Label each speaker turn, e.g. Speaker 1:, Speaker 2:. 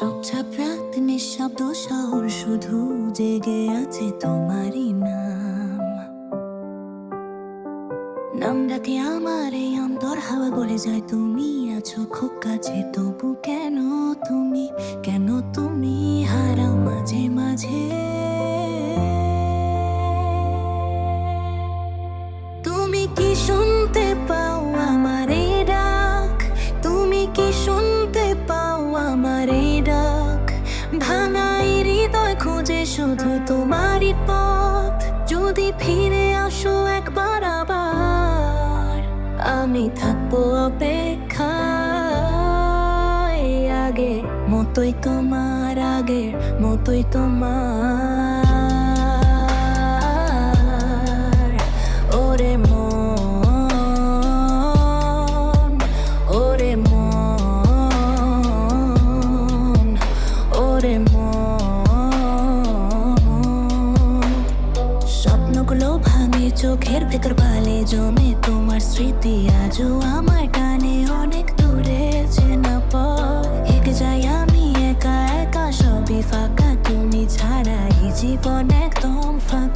Speaker 1: চুপচাপ রাত নিঃশব্দ শহর শুধু জেগে আছে তোমারই নাম। নাম ডাকে আমার এই অন্তর হাওয়া বলে যায় তুমি আছো খুব কাছে, তবু কেন তুমি হারাও মাঝে মাঝে। তুমি কি শুনতে পাও আমার এই ডাক? তুমি কি শুনতে পাও আমার এই ডাক? ভাঙাই হৃদয় খুঁজে শুধু তোমারই পথ। যদি ফিরে আসো একবার আবার, আমি থাকবো অপেক্ষায়। আগের মতোই তোমার, আগের মতোই তোমার। ওরে মন, ওরে মন, ওরে মন। স্বপ্নগুলো ভাঙে চোখের ভেতর পালে জমে, তোমার স্মৃতি আজও আমার টানে অনেক দূরে চেনা পথ। হেগে যাই আমি একা একা, সবই ফাঁকা তুমি ছাড়া এই জীবন একদম ফাঁকা।